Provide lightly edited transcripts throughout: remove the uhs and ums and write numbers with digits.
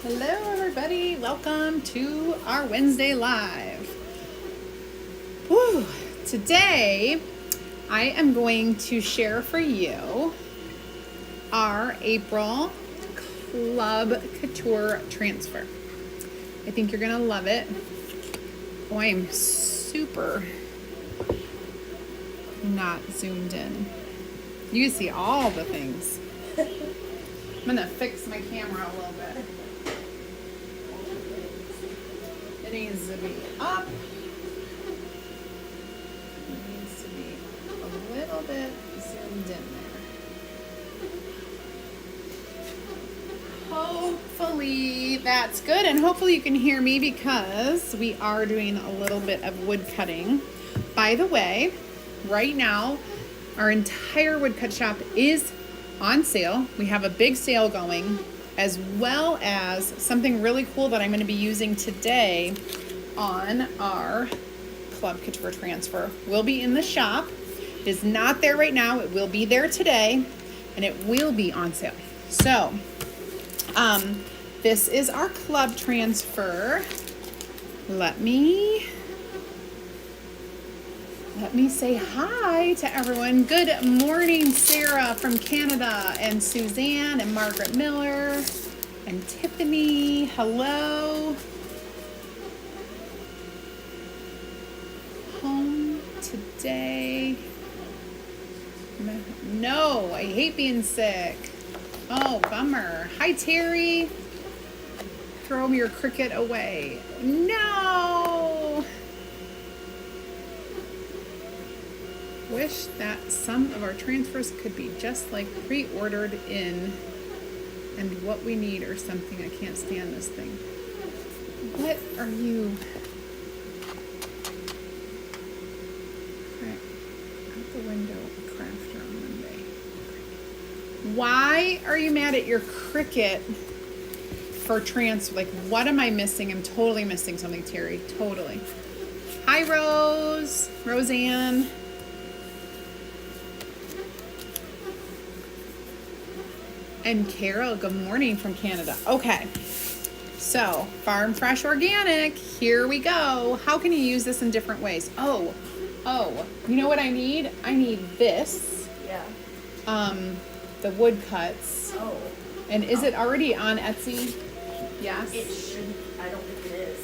Hello everybody, welcome to our Wednesday Live. Whew. Today I am going to share for you our April Club Couture transfer. I think you're gonna love it. Oh, I am super not zoomed in. You can see all the things. I'm gonna fix my camera a little bit. It needs to be up. It needs to be a little bit zoomed in there. Hopefully that's good, and hopefully you can hear me because we are doing a little bit of wood cutting. By the way, right now our entire woodcut shop is on sale. We have a big sale going, as well as something really cool that I'm going to be using today on our Club Couture transfer. Will be in the shop. It is not there right now. It will be there today, and it will be on sale. So, this is our club transfer. Let me say hi to everyone. Good morning, Sarah from Canada, and Suzanne and Margaret Miller and Tiffany. Hello. Home today. No, I hate being sick. Oh, bummer. Hi, Terry. Throw your Cricut away. No. Wish that some of our transfers could be just like pre-ordered in and what we need or something. I can't stand this thing. What are you? Out the window, a crafter on Monday. Why are you mad at your Cricut for transfer? Like, what am I missing? I'm totally missing something, Terry. Totally. Hi, Roseanne. And Carol, good morning from Canada. Okay, so Farm Fresh Organic, here we go. How can you use this in different ways? Oh, you know what I need? I need this. Yeah. The wood cuts. Oh. And is it already on Etsy? Yes. It should. I don't think it is.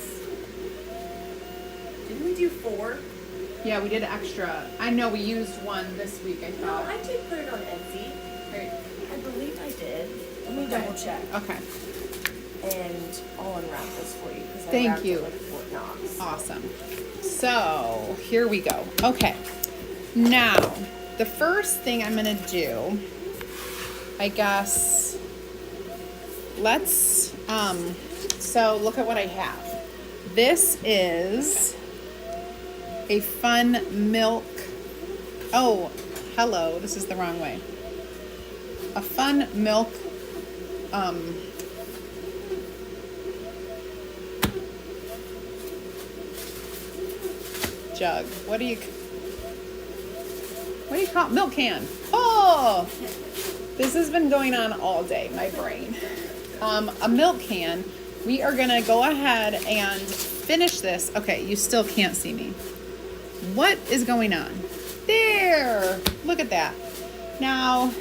Didn't we do 4? Yeah, we did extra. I know we used one this week, I No, thought. I did put it on Etsy. Right. I believe I did. Let me double check. Okay. And I'll unwrap this for you because I Thank wrapped you. it with Fort Knox. Awesome. So here we go. Okay. Now, the first thing I'm going to do, I guess, let's, so look at what I have. This is a fun milk. Oh, hello. This is the wrong way. A fun milk, jug. What do you call it? Milk can. Oh, this has been going on all day, my brain. A milk can. We are gonna go ahead and finish this. Okay, you still can't see me. What is going on? There, look at that. Now,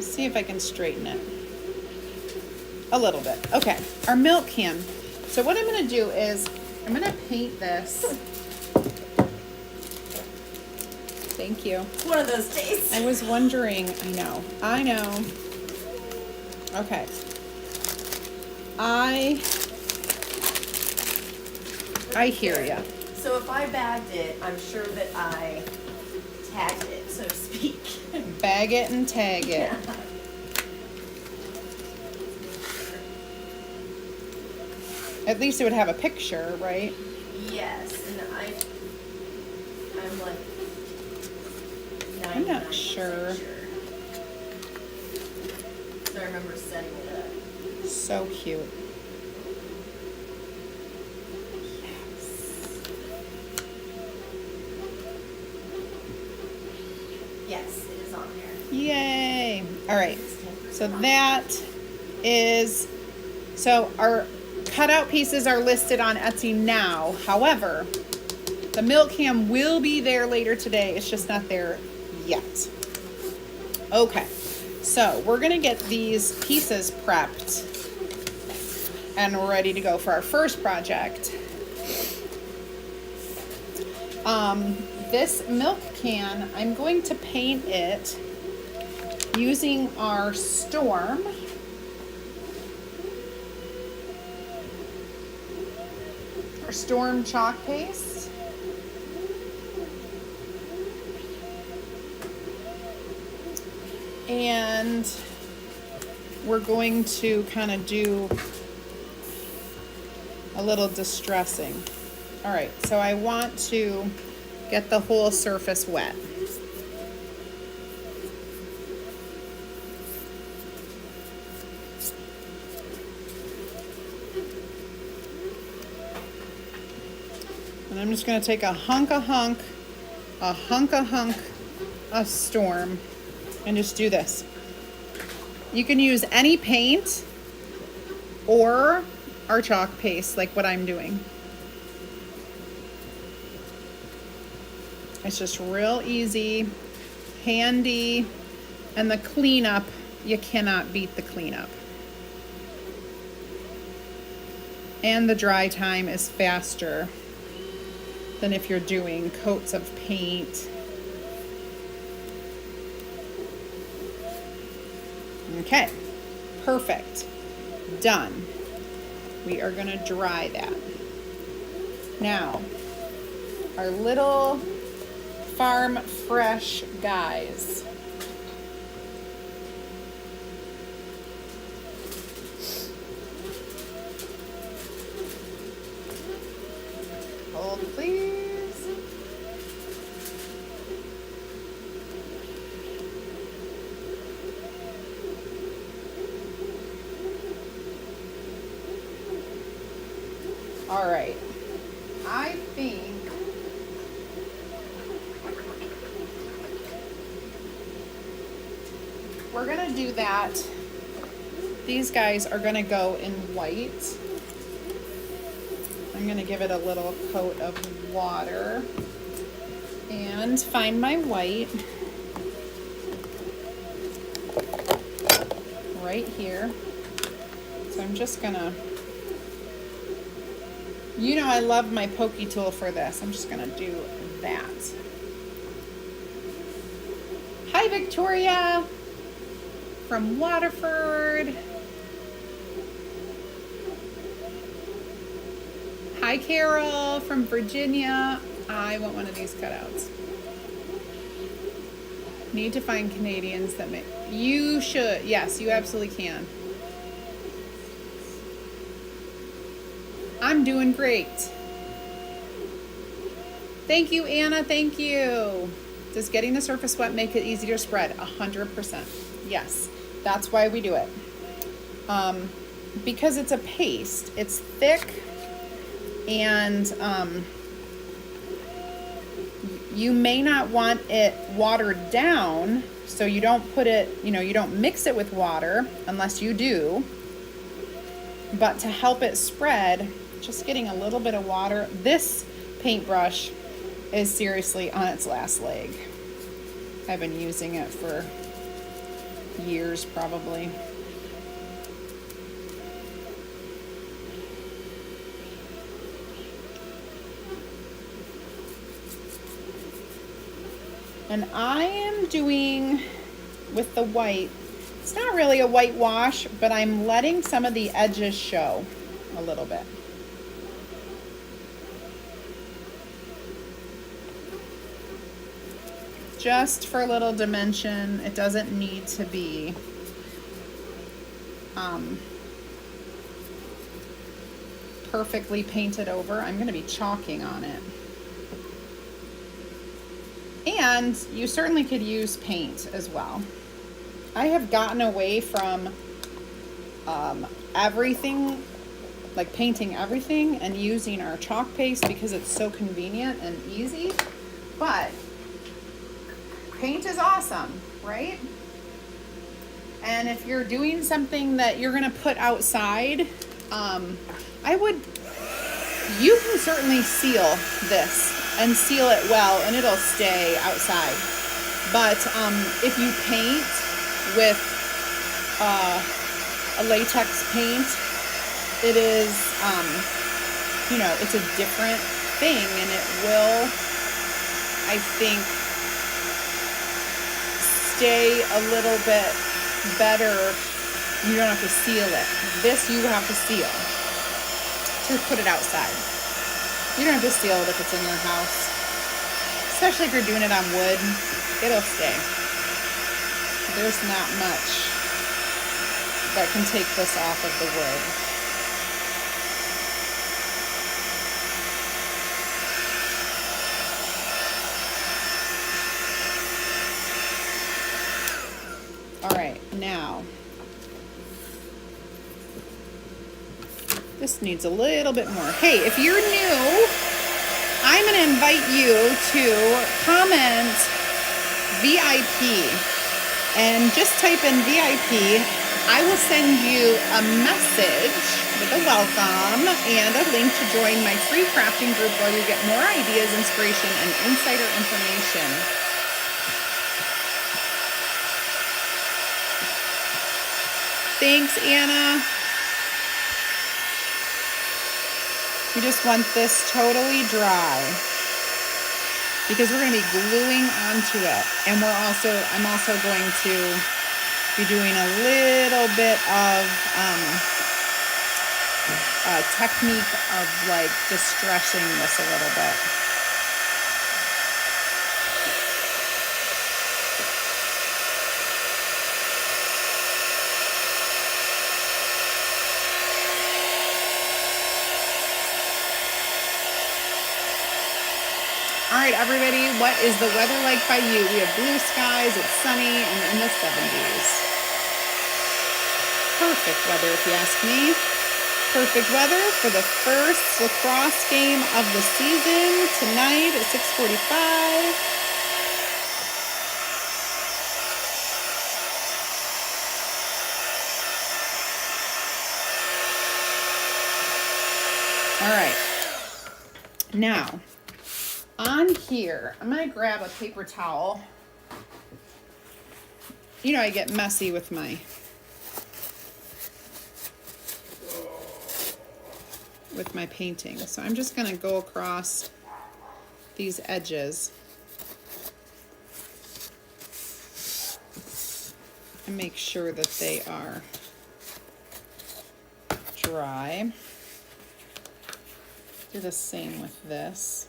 see if I can straighten it a little bit. Okay, our milk can. So what I'm gonna do is I'm gonna paint this. Thank you. It's one of those days. I was wondering, I know. Okay. I hear ya. So if I bagged it, I'm sure that I tagged it, so to speak. Bag it and tag it. Yeah. At least it would have a picture, right? Yes, and I'm like I'm not 99% sure. So I remember setting it up. So cute. Yes, it is on there. Yay. All right. So that is, so our cutout pieces are listed on Etsy now. However, the milk can will be there later today. It's just not there yet. Okay, so we're gonna get these pieces prepped and we're ready to go for our first project. This milk can, I'm going to paint it using our Storm. Our Storm chalk paste. And we're going to kind of do a little distressing. All right, so I want to get the whole surface wet. And I'm just going to take a hunk of Storm and just do this. You can use any paint or our chalk paste like what I'm doing. It's just real easy, handy, and the cleanup, you cannot beat the cleanup. And the dry time is faster than if you're doing coats of paint. Okay, perfect, done. We are gonna dry that. Now, our little farm fresh guys. Hold please. All right, I think we're gonna do that. These guys are gonna go in white. I'm gonna give it a little coat of water and find my white right here. So I'm just gonna, you know, I love my pokey tool for this. I'm just gonna do that. Hi, Victoria from Waterford. Hi, Carol from Virginia. I want one of these cutouts. Need to find Canadians that make, you should, yes, you absolutely can. I'm doing great. Thank you, Anna, thank you. Does getting the surface wet make it easier to spread? 100%. Yes, that's why we do it. Because it's a paste, it's thick, and you may not want it watered down, so you don't put it, you know, you don't mix it with water unless you do. But to help it spread, just getting a little bit of water. This paintbrush is seriously on its last leg. I've been using it for years probably. And I am doing with the white, it's not really a white wash, but I'm letting some of the edges show a little bit. Just for a little dimension. It doesn't need to be perfectly painted over. I'm going to be chalking on it. And you certainly could use paint as well. I have gotten away from everything, like painting everything, and using our chalk paste because it's so convenient and easy. But paint is awesome, right? And if you're doing something that you're gonna put outside, you can certainly seal this and seal it well and it'll stay outside. But if you paint with a latex paint, it is, it's a different thing, and it will, I think, stay a little bit better. You don't have to seal it. This you have to seal to put it outside. You don't have to seal it if it's in your house, especially if you're doing it on wood. It'll stay. There's not much that can take this off of the wood. All right, now this needs a little bit more. Hey, if you're new, I'm going to invite you to comment VIP and just type in VIP. I will send you a message with a welcome and a link to join my free crafting group where you get more ideas, inspiration, and insider information. Thanks, Anna. We just want this totally dry because we're going to be gluing onto it. And I'm also going to be doing a little bit of a technique of like distressing this a little bit. All right, everybody, what is the weather like by you? We have blue skies, it's sunny, and in the 70s. Perfect weather, if you ask me. Perfect weather for the first lacrosse game of the season tonight at 6:45. All right, now, on here, I'm going to grab a paper towel. You know, I get messy with my painting. So I'm just going to go across these edges and make sure that they are dry. Do the same with this.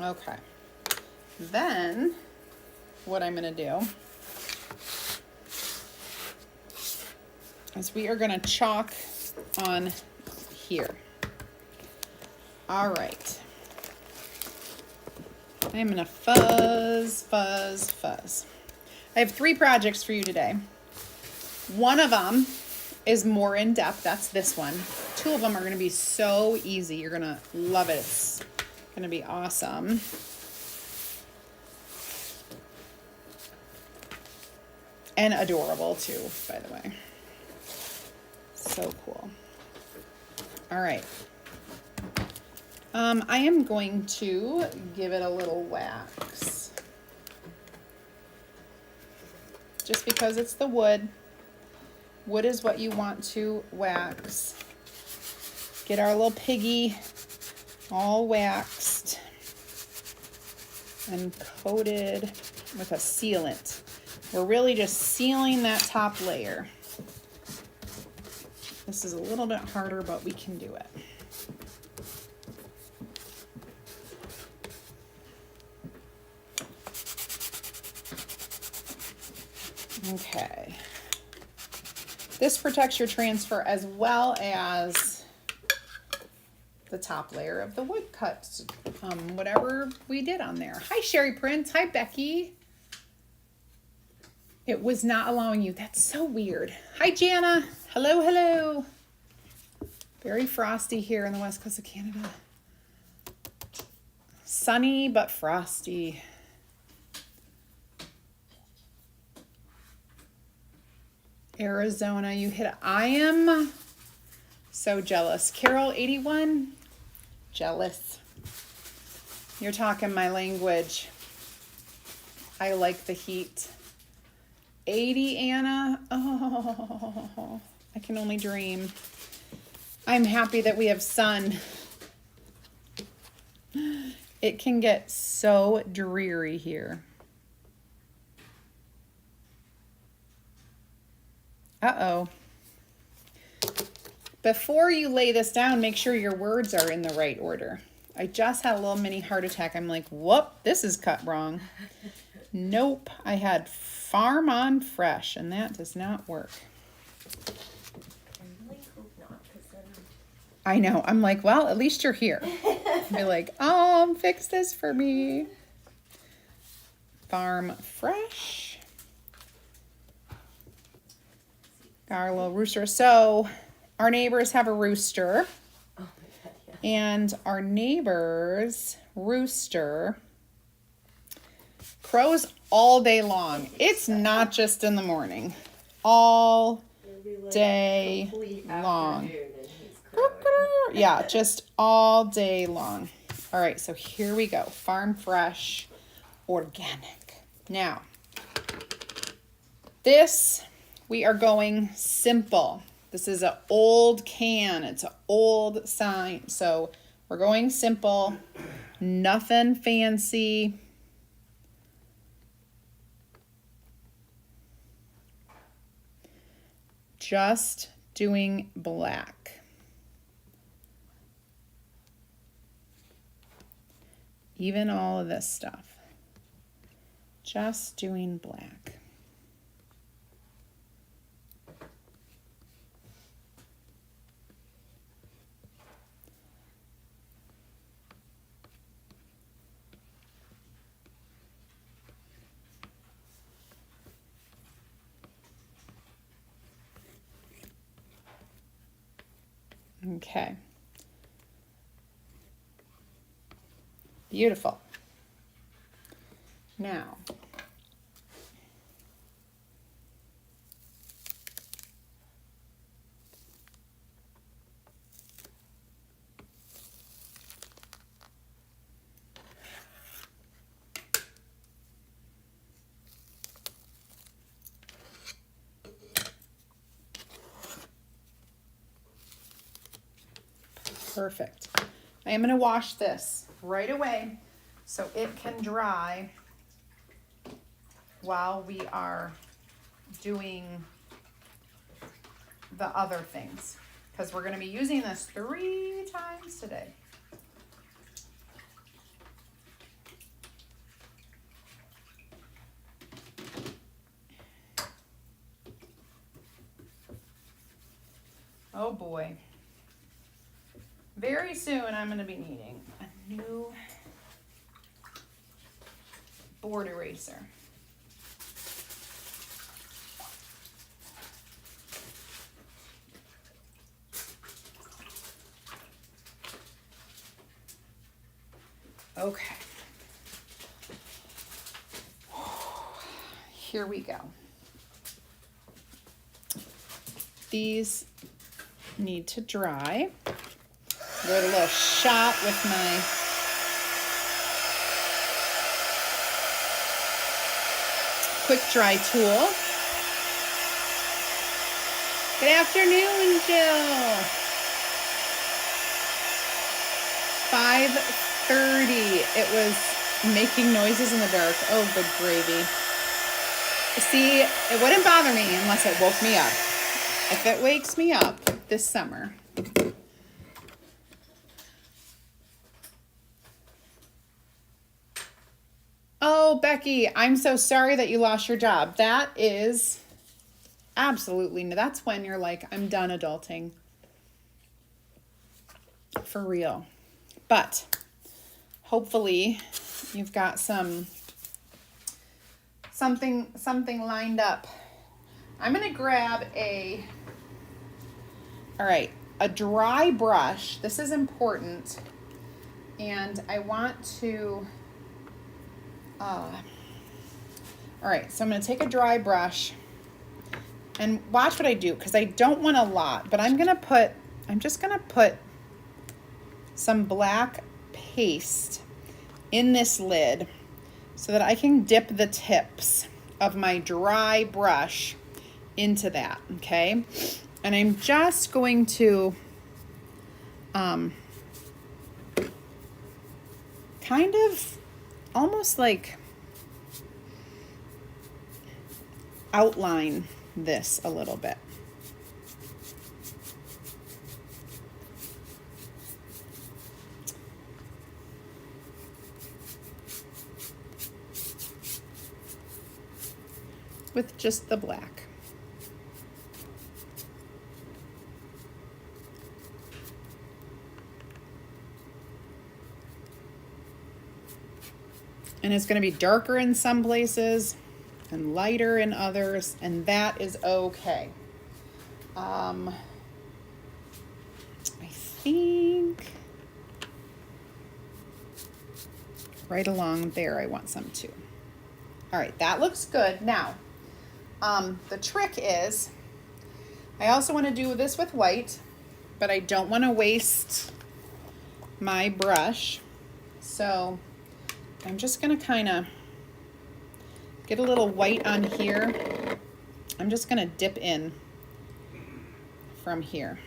Okay, then what I'm going to do is we are going to chalk on here. All right. I'm going to fuzz. I have 3 projects for you today. One of them is more in depth. That's this one. 2 of them are going to be so easy. You're going to love it. It's going to be awesome. And adorable too, by the way. So cool. All right. I am going to give it a little wax. Just because it's the wood. Wood is what you want to wax. Get our little piggy all waxed and coated with a sealant. We're really just sealing that top layer. This is a little bit harder, but we can do it. Okay. This protects your transfer as well as the top layer of the wood cuts, whatever we did on there. Hi, Sherry Prince. Hi, Becky. It was not allowing you. That's so weird. Hi, Jana. Hello, hello. Very frosty here in the west coast of Canada. Sunny but frosty. Arizona, you hit it. I am so jealous. Carol, 81, jealous. You're talking my language. I like the heat. 80, Anna. Oh, I can only dream. I'm happy that we have sun. It can get so dreary here. Uh-oh. Before you lay this down, make sure your words are in the right order. I just had a little mini heart attack. I'm like, whoop, this is cut wrong. Nope, I had farm on fresh, and that does not work. I really hope not, because then... I know. I'm like, well, at least you're here. Be like, fix this for me. Farm fresh. Got our little rooster. So our neighbors have a rooster. Oh my God, yeah. And our neighbor's rooster crows all day long. It's not just in the morning. All day long. Yeah, just all day long. All right, so here we go. Farm fresh, organic. Now, this, we are going simple. This is an old can. It's an old sign. So we're going simple. Nothing fancy. Just doing black. Even all of this stuff. Just doing black. Okay. Beautiful. Now, perfect. I am going to wash this right away so it can dry while we are doing the other things, because we're going to be using this 3 times today. Oh boy. Very soon I'm going to be needing a new board eraser. Okay. Here we go. These need to dry. Give it a little shot with my quick dry tool. Good afternoon, Jill. 5:30. It was making noises in the dark. Oh, good gravy. See, it wouldn't bother me unless it woke me up. If it wakes me up this summer. Oh, Becky, I'm so sorry that you lost your job. That is absolutely, that's when you're like, I'm done adulting. For real. But hopefully you've got something lined up. I'm going to grab a dry brush. This is important. And I want to, all right, so I'm going to take a dry brush and watch what I do, because I don't want a lot, but I'm just going to put some black paste in this lid so that I can dip the tips of my dry brush into that, okay? And I'm just going to kind of almost like outline this a little bit. With just the black. And it's going to be darker in some places and lighter in others, and that is okay. I think right along there I want some too. All right, that looks good. Now, the trick is, I also want to do this with white, but I don't want to waste my brush. So I'm just going to kind of get a little white on here. I'm just going to dip in from here.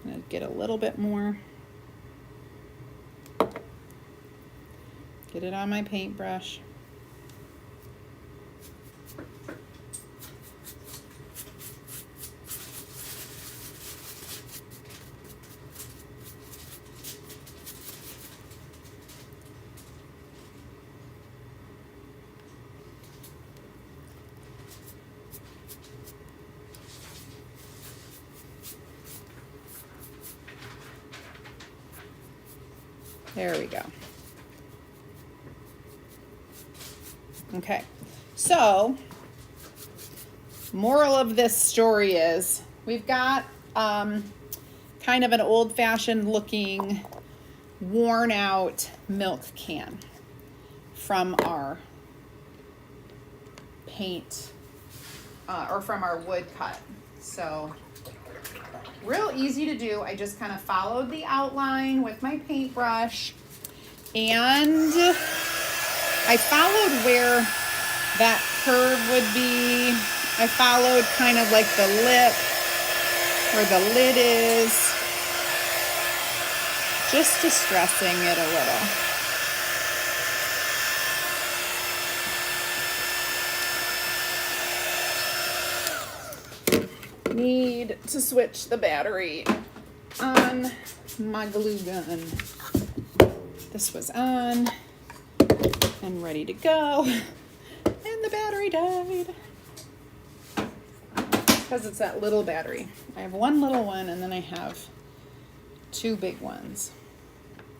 I'm going to get a little bit more. Get it on my paintbrush. There we go. Okay, so moral of this story is we've got kind of an old-fashioned looking worn out milk can from our paint or from our wood cut. So real easy to do. I just kind of followed the outline with my paintbrush, and I followed where that curve would be. I followed kind of like the lip where the lid is, just distressing it a little. Need to switch the battery on my glue gun. This was on and ready to go, and the battery died because it's that little battery. I have one little one and then I have two big ones.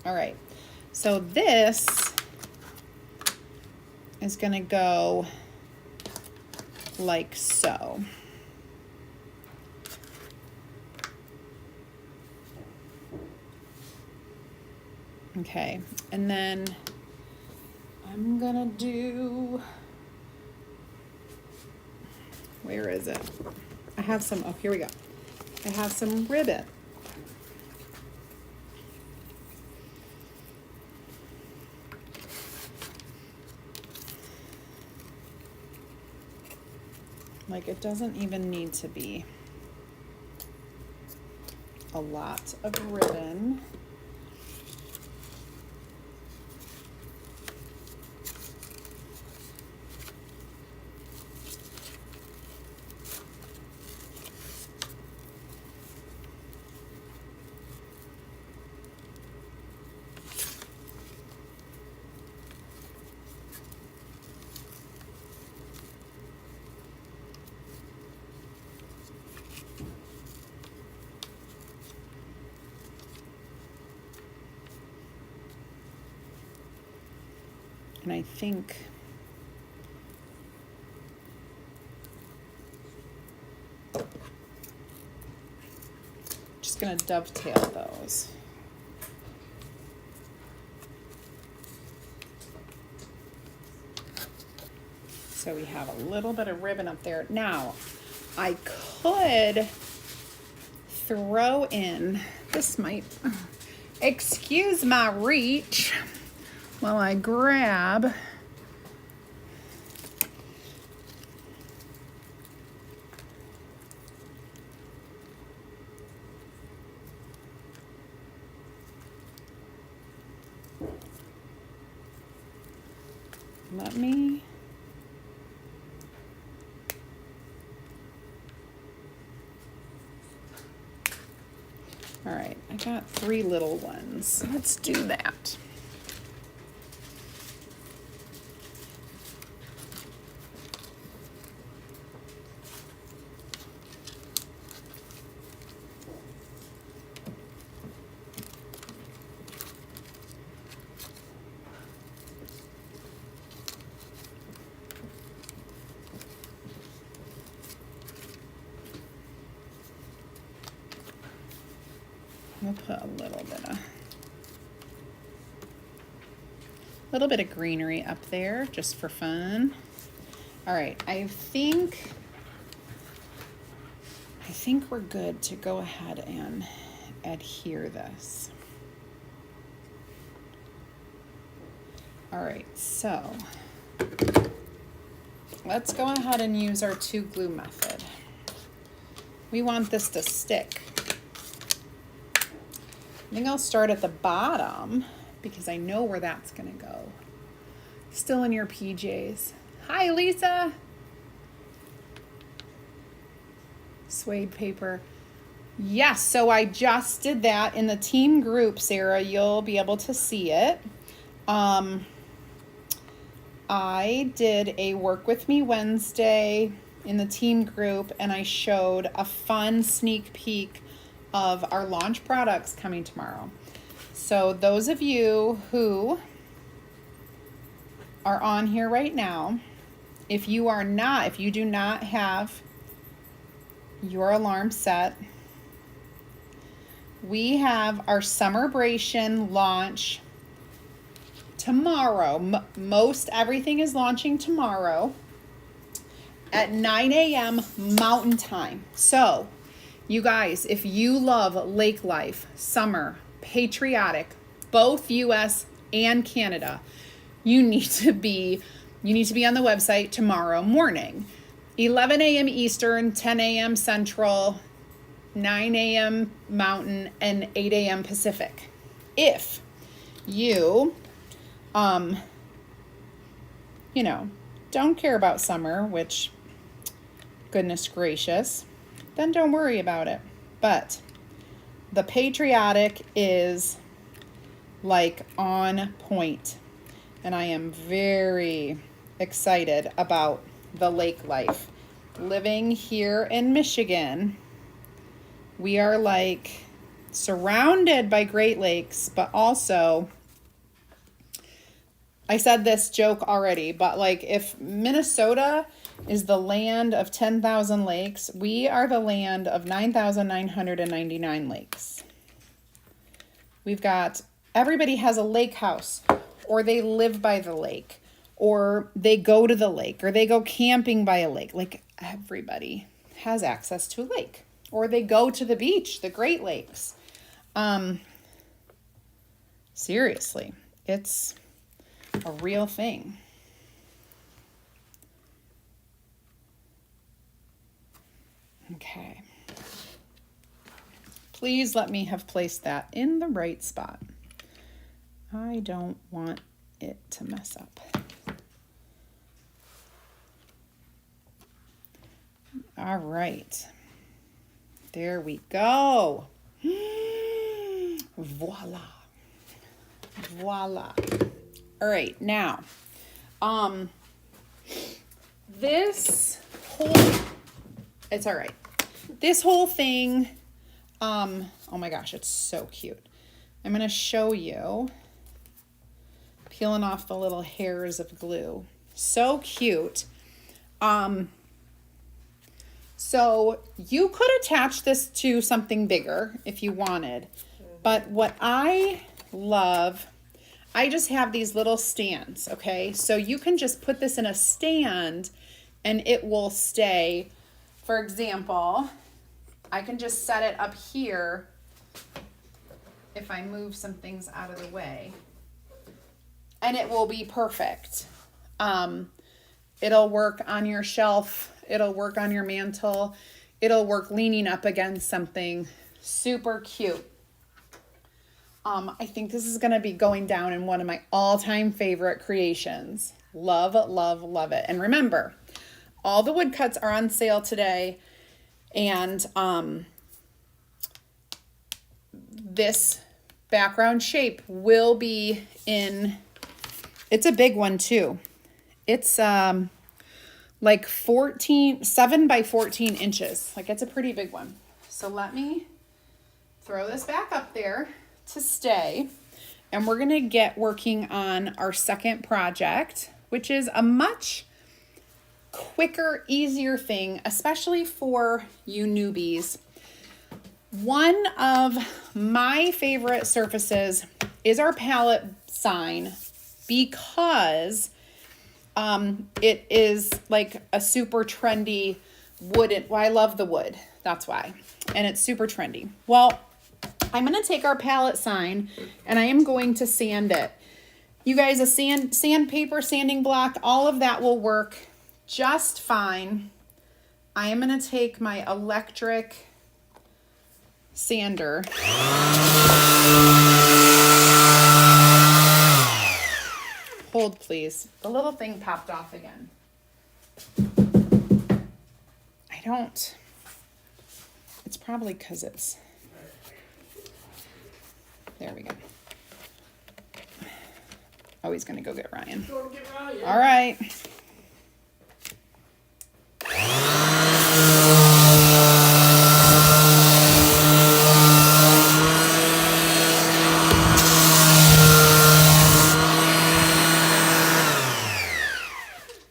All right, so this is gonna go like so. Okay, and then I'm gonna do, where is it? I have some, oh, here we go. I have some ribbon. Like, it doesn't even need to be a lot of ribbon. And I think just gonna dovetail those. So we have a little bit of ribbon up there. Now, I could throw in, this might, excuse my reach while I grab all right, I got 3 little ones. Let's do that. We'll put a little bit of greenery up there just for fun. All right, I think we're good to go ahead and adhere this. All right, so let's go ahead and use our 2 glue method. We want this to stick. I think I'll start at the bottom because I know where that's gonna go. Still in your PJs. Hi, Lisa. Suede paper. Yes, so I just did that in the team group, Sarah. You'll be able to see it. I did a Work With Me Wednesday in the team group, and I showed a fun sneak peek of our launch products coming tomorrow. So those of you who are on here right now, if you do not have your alarm set, we have our Summerbration launch tomorrow. Most everything is launching tomorrow at 9 a.m. Mountain Time. So you guys, if you love lake life, summer, patriotic, both US and Canada, you need to be on the website tomorrow morning. 11 a.m. Eastern, 10 a.m. Central, 9 a.m. Mountain, and 8 a.m. Pacific. If you, don't care about summer, which, goodness gracious, then don't worry about it. But the patriotic is like on point. And I am very excited about the lake life. Living here in Michigan, we are like surrounded by Great Lakes, but also, I said this joke already, but like if Minnesota is the land of 10,000 lakes, we are the land of 9,999 lakes. We've got, everybody has a lake house, or they live by the lake, or they go to the lake, or they go camping by a lake. Like everybody has access to a lake, or they go to the beach, the Great Lakes. Seriously, it's a real thing. Okay. Please let me have placed that in the right spot. I don't want it to mess up. All right. There we go. Voila. Voila. All right, now, this whole, it's all right. This whole thing, oh my gosh, it's so cute. I'm going to show you peeling off the little hairs of glue. So cute. So So you could attach this to something bigger if you wanted. But what I love, I just have these little stands, okay? So you can just put this in a stand and it will stay. For example, I can just set it up here if I move some things out of the way. And it will be perfect. It'll work on your shelf. It'll work on your mantle. It'll work leaning up against something. Super cute. I think this is going to be going down in one of my all-time favorite creations. Love, love, love it. And remember, all the woodcuts are on sale today. And this background shape will be in, it's a big one too. It's like 7 by 14 inches. Like it's a pretty big one. So let me throw this back up there to stay. And we're going to get working on our second project, which is a much quicker, easier thing, especially for you newbies. One of my favorite surfaces is our palette sign because it is like a super trendy wooden. Well, I love the wood. That's why. And it's super trendy. Well, I'm going to take our palette sign and I am going to sand it. You guys, a sandpaper, sanding block, all of that will work just fine. I am going to take my electric sander. Hold, please. The little thing popped off again. It's probably because it's, there we go. Oh, he's going to go get Ryan. Go get Ryan. All right.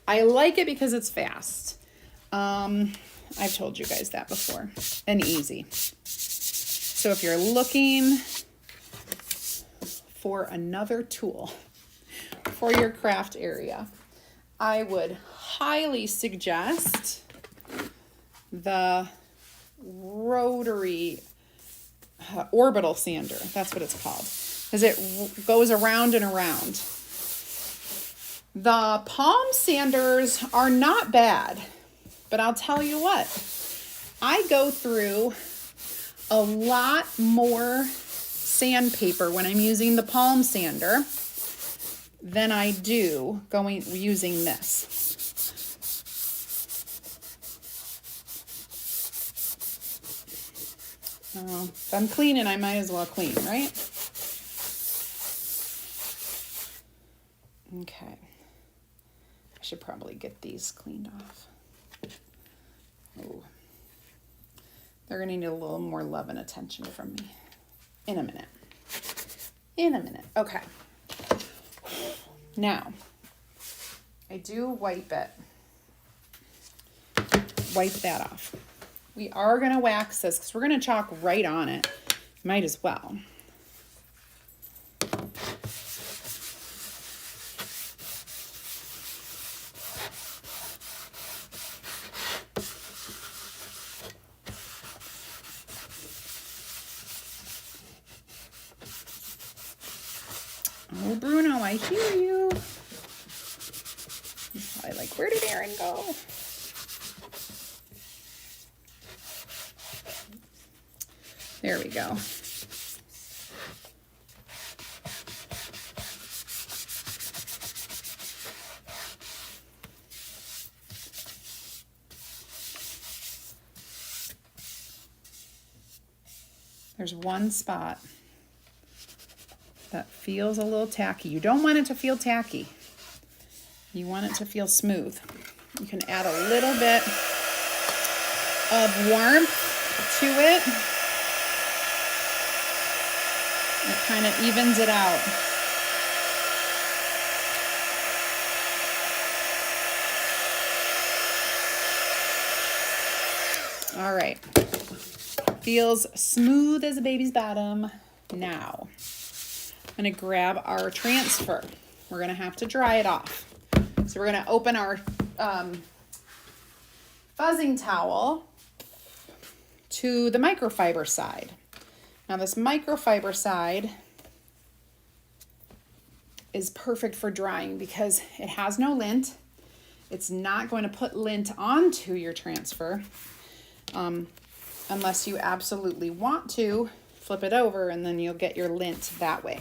I like it because it's fast. I've told you guys that before. And easy. So if you're looking for another tool for your craft area, I would highly suggest the rotary orbital sander. That's what it's called. Because it goes around and around. The palm sanders are not bad, but I'll tell you what, I go through a lot more sandpaper when I'm using the palm sander than I do using this. If I'm cleaning, I might as well clean, right? Okay. I should probably get these cleaned off. Oh. They're going to need a little more love and attention from me. In a minute. Okay. Now, I do wipe it. Wipe that off. We are going to wax this because we're going to chalk right on it. Might as well. Oh, Bruno, I hear you. He's probably like, where did Aaron go? There we go. There's one spot that feels a little tacky. You don't want it to feel tacky. You want it to feel smooth. You can add a little bit of warmth to it. It kind of evens it out. All right. Feels smooth as a baby's bottom. Now, I'm gonna grab our transfer. We're gonna have to dry it off. So we're gonna open our fuzzing towel to the microfiber side. Now this microfiber side is perfect for drying because it has no lint. It's not going to put lint onto your transfer unless you absolutely want to. Flip it over and then you'll get your lint that way.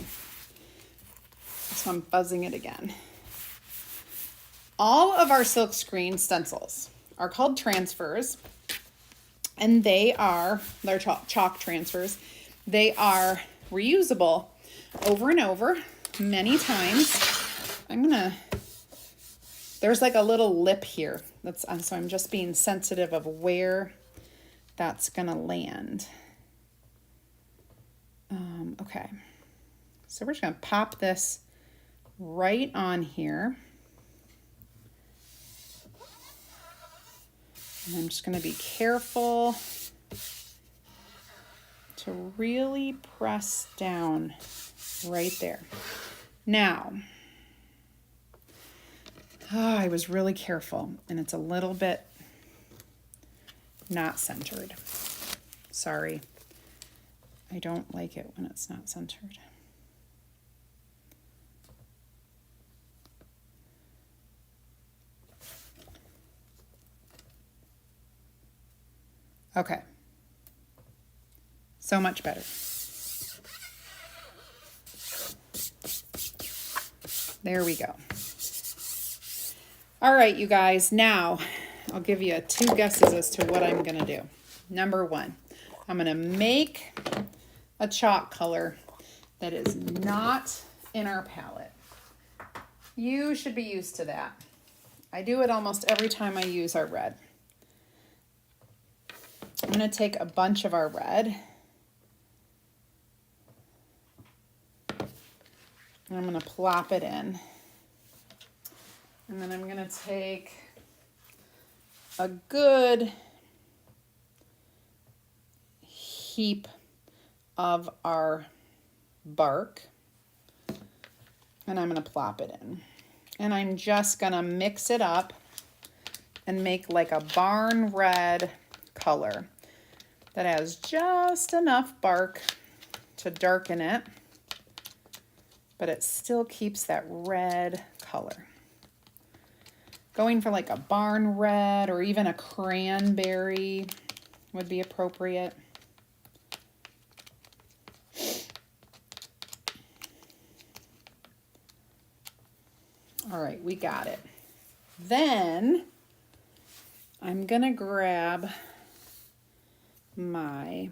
So I'm buzzing it again. All of our silkscreen stencils are called transfers, and they're chalk transfers. They are reusable over and over many times. There's like a little lip here. So I'm just being sensitive of where that's gonna land. Okay, so we're just gonna pop this right on here. And I'm just gonna be careful to really press down right there. Now, I was really careful and it's a little bit not centered. Sorry. I don't like it when it's not centered. Okay. So much better. There we go. All right, you guys, now I'll give you 2 guesses as to what I'm gonna do. Number 1, I'm gonna make a chalk color that is not in our palette. You should be used to that. I do it almost every time I use our red. I'm gonna take a bunch of our red. And I'm gonna plop it in. And then I'm gonna take a good heap of our bark and I'm gonna plop it in. And I'm just gonna mix it up and make like a barn red color that has just enough bark to darken it, but it still keeps that red color. Going for like a barn red or even a cranberry would be appropriate. All right, we got it. Then I'm gonna grab my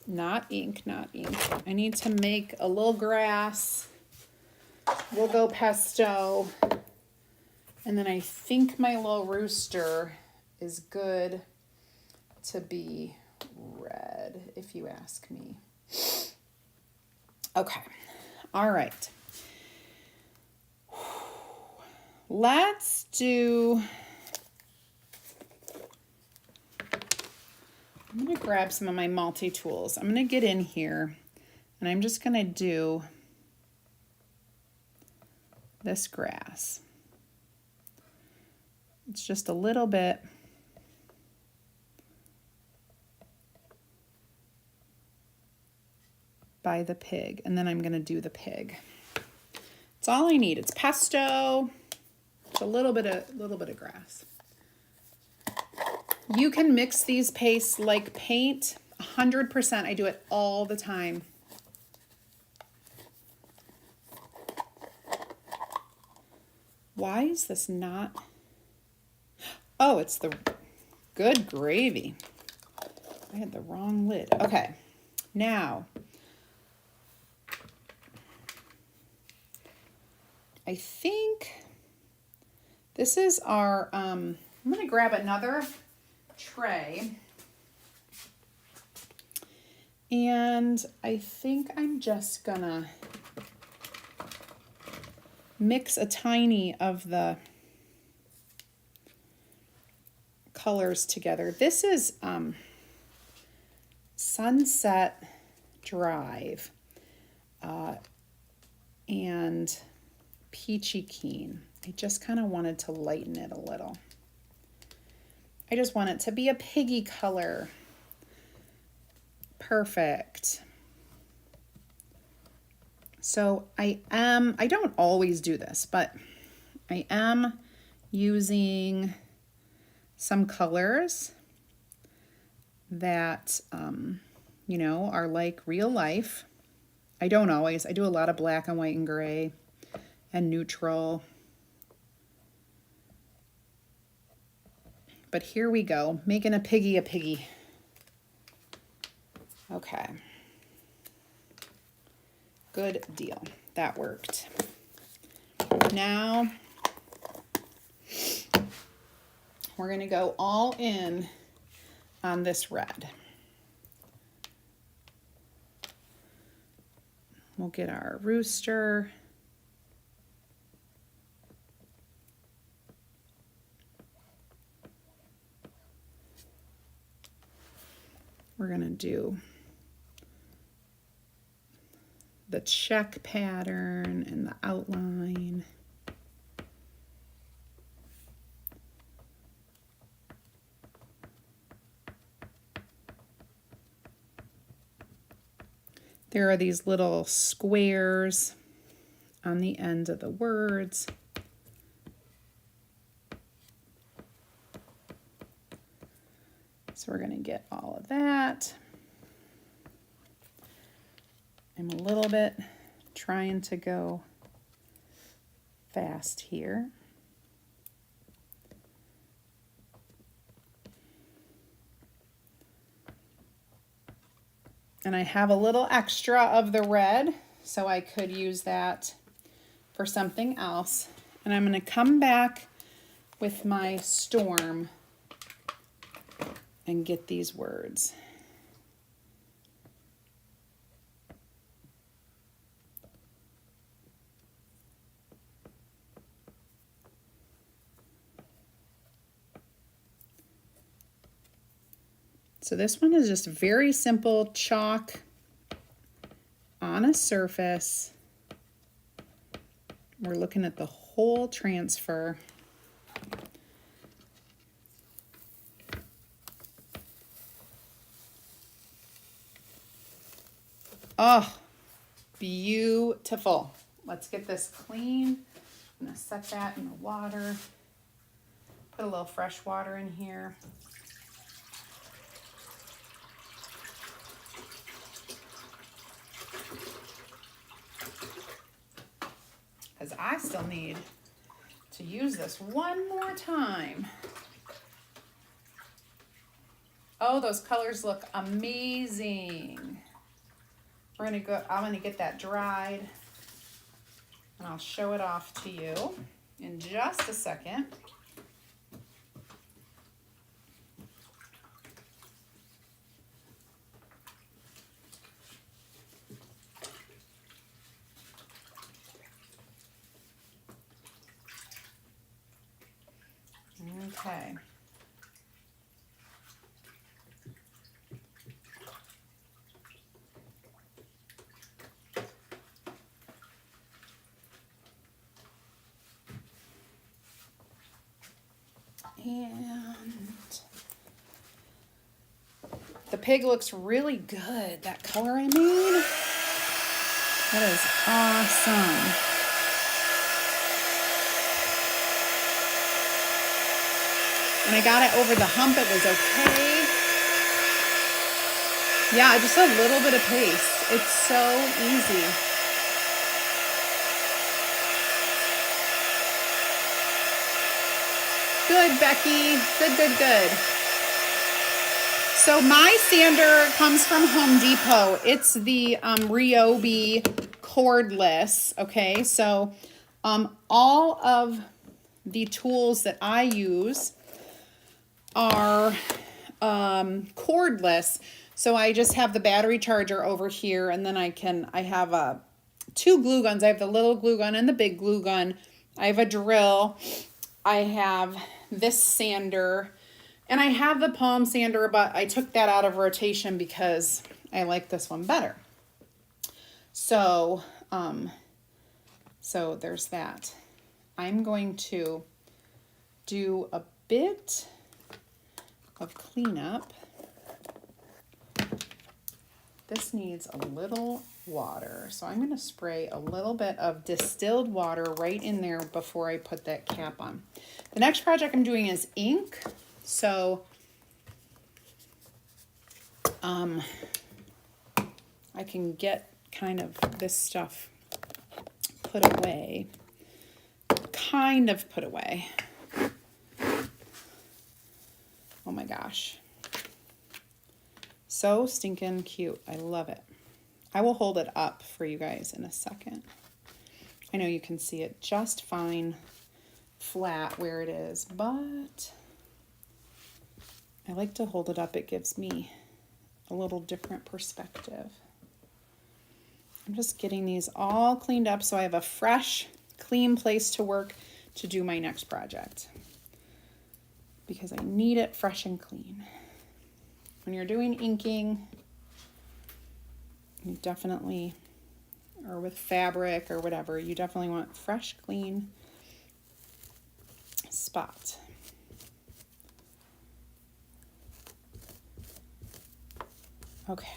not ink. I need to make a little grass. We'll go pesto. And then I think my little rooster is good to be red, if you ask me. Okay, all right. Let's do, I'm gonna grab some of my multi-tools. I'm gonna get in here and I'm just gonna do this grass. It's just a little bit by the pig, and then I'm gonna do the pig. It's all I need. It's pesto. It's a little bit of grass. You can mix these pastes like paint 100%. I do it all the time. Why is this not? Oh, it's the good gravy. I had the wrong lid. Okay, now I think this is our, I'm gonna grab another tray And I think I'm just gonna mix a tiny of the colors together. This is Sunset Drive and Peachy Keen. I just kind of wanted to lighten it a little. I just want it to be a piggy color. Perfect. So I don't always do this, but I am using some colors that, you know, are like real life. I don't always. I do a lot of black and white and gray and neutral. But here we go, making a piggy a piggy. Okay. Good deal. That worked. Now we're going to go all in on this red. We'll get our rooster. We're going to do the check pattern and the outline. There are these little squares on the end of the words. So we're going to get all of that. I'm a little bit trying to go fast here. And I have a little extra of the red, so I could use that for something else. And I'm going to come back with my storm and get these words. So this one is just very simple chalk on a surface. We're looking at the whole transfer. Oh, beautiful. Let's get this clean. I'm gonna set that in the water. Put a little fresh water in here. Because I still need to use this one more time. Oh, those colors look amazing. I'm gonna get that dried and I'll show it off to you in just a second. Okay. And the pig looks really good. That color I made, that is awesome. And I got it over the hump. It was okay. Yeah, just a little bit of paste. It's so easy. Good, Becky. Good, good, good. So my sander comes from Home Depot. It's the Ryobi cordless. Okay, so all of the tools that I use are cordless, So I just have the battery charger over here, and then I have two glue guns. I have the little glue gun and the big glue gun. I have a drill. I have this sander, and I have the palm sander, but I took that out of rotation because I like this one better. So, so there's that. I'm going to do a bit of cleanup. This needs a little water, so I'm going to spray a little bit of distilled water right in there before I put that cap on. The next project I'm doing is ink, so I can get kind of this stuff put away, Oh my gosh. So stinking cute. I love it. I will hold it up for you guys in a second. I know you can see it just fine flat where it is, but I like to hold it up. It gives me a little different perspective. I'm just getting these all cleaned up so I have a fresh, clean place to work to do my next project, because I need it fresh and clean. When you're doing inking, you definitely, or with fabric or whatever, you definitely want fresh, clean spot. Okay.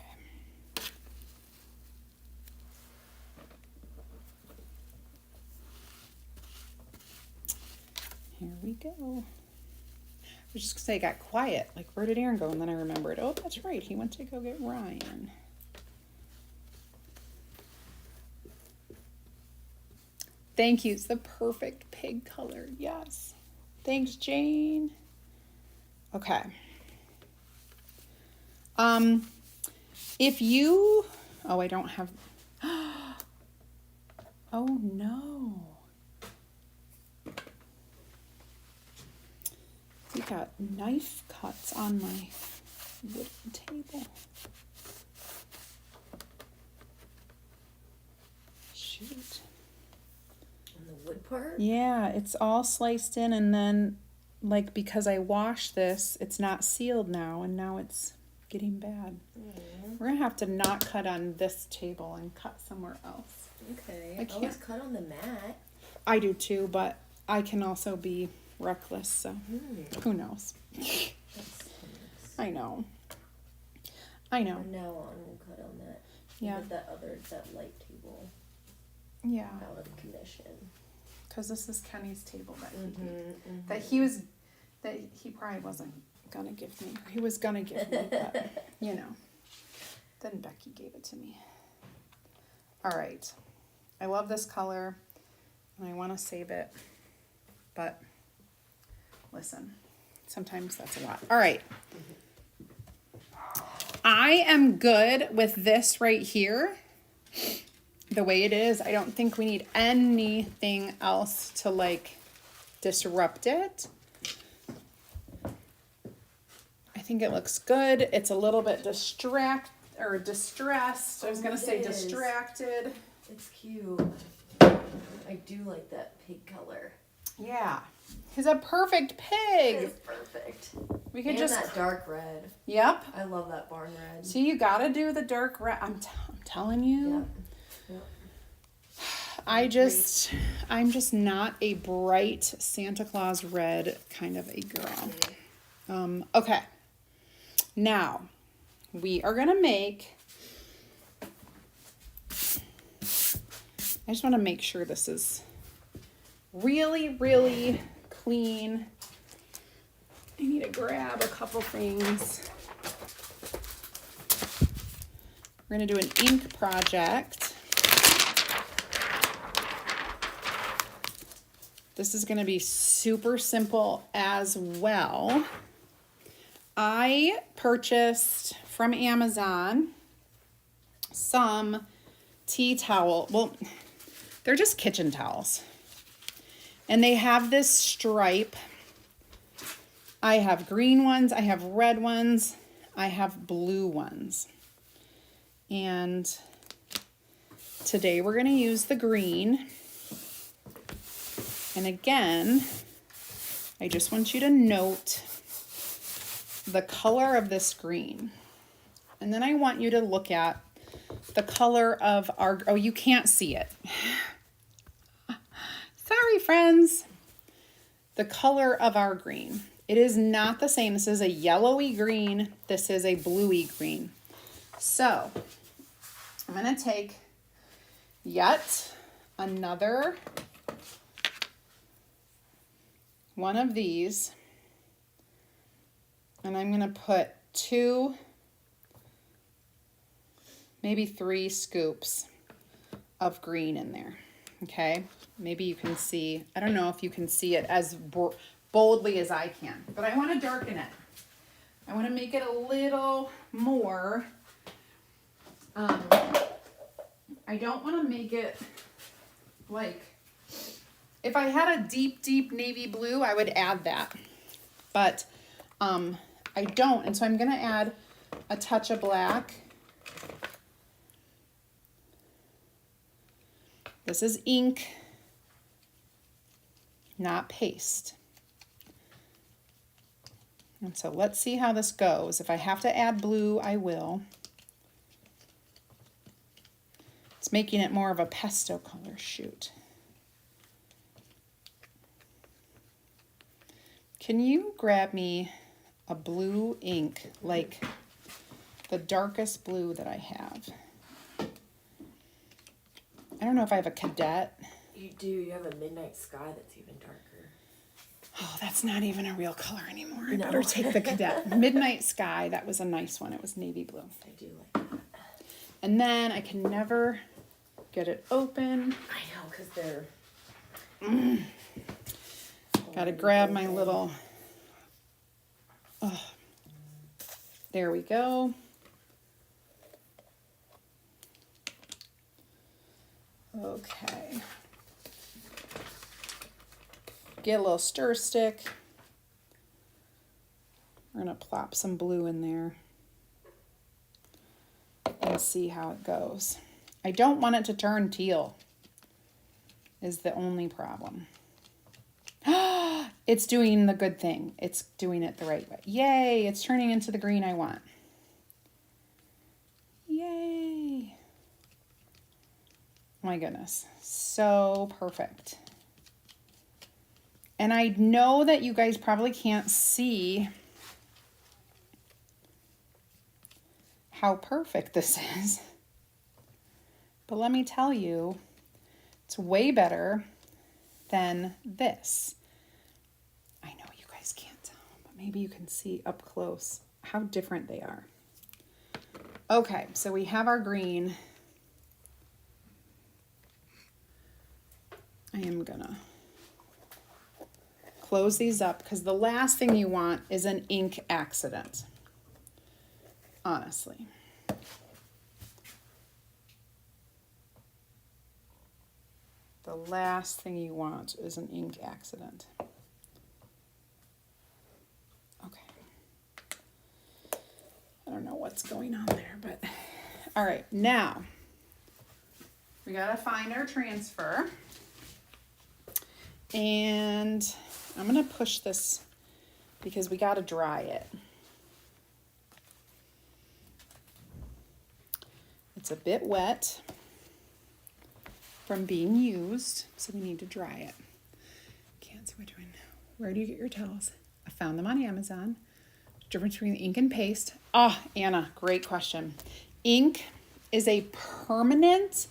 Here we go. I was just gonna say, I got quiet. Like, where did Aaron go? And then I remembered, oh, that's right. He went to go get Ryan. Thank you. It's the perfect pig color. Yes. Thanks, Jane. Okay. If you, oh, I don't have, oh no. We got knife cuts on my wooden table. Shoot. On the wood part? Yeah, it's all sliced in, and then, like, because I washed this, it's not sealed now, and now it's getting bad. Mm. We're gonna have to not cut on this table and cut somewhere else. Okay. I can't. Always cut on the mat. I do too, but I can also be reckless, so who knows? I know. From now on, we'll cut on that. Yeah. Get that light table Yeah. out of commission. Because this is Kenny's table that he probably wasn't gonna give me. He was gonna give me, but you know. Then Becky gave it to me. All right. I love this color, and I want to save it, but listen, sometimes that's a lot. All right. I am good with this right here. The way it is, I don't think we need anything else to like disrupt it. I think it looks good. It's a little bit distressed. I was gonna say distracted. It's cute. I do like that pig color. Yeah, he's a perfect pig. It's perfect. We could and just that dark red. Yep. I love that barn red. See, you gotta do the dark red. I'm telling you. Yep. I'm just not a bright Santa Claus red kind of a girl. Okay. Now, we are gonna make, I just want to make sure this is really, really clean. I need to grab a couple things. We're gonna do an ink project. This is gonna be super simple as well. I purchased from Amazon some tea towel. Well, they're just kitchen towels. And they have this stripe. I have green ones. I have red ones. I have blue ones. And today we're going to use the green. And again, I just want you to note the color of this green. And then I want you to look at the color of our, oh, you can't see it. Sorry, friends. The color of our green. It is not the same. This is a yellowy green. This is a bluey green. So I'm going to take yet another one of these, and I'm going to put 2, maybe 3 scoops of green in there. Okay, maybe you can see, I don't know if you can see it as boldly as I can, but I want to darken it. I want to make it a little more, I don't want to make it like, if I had a deep, deep navy blue, I would add that, but I don't, and so I'm going to add a touch of black. This is ink, not paste. And so let's see how this goes. If I have to add blue, I will. It's making it more of a pesto color, shoot. Can you grab me a blue ink, like the darkest blue that I have? I don't know if I have a cadet. You do. You have a midnight sky that's even darker. Oh, that's not even a real color anymore. I No. better take the cadet. Midnight sky, that was a nice one. It was navy blue. I do like that. And then I can never get it open. I know, because they're... Gotta grab my little, oh, there we go. Okay. Get a little stir stick. We're gonna plop some blue in there and see how it goes. I don't want it to turn teal, is the only problem. It's doing the good thing. It's doing it the right way. Yay, it's turning into the green I want. Yay. My goodness, so perfect. And I know that you guys probably can't see how perfect this is. But let me tell you, it's way better than this. I know you guys can't tell, but maybe you can see up close how different they are. Okay, so we have our green. I am gonna close these up because the last thing you want is an ink accident, honestly. The last thing you want is an ink accident. Okay. I don't know what's going on there, but all right, now we gotta find our transfer. And I'm gonna push this because we gotta dry it. It's a bit wet from being used, so we need to dry it. Can't see what we're doing. Where do you get your towels? I found them on Amazon. Difference between ink and paste. Oh, Anna, great question. Ink is a permanent,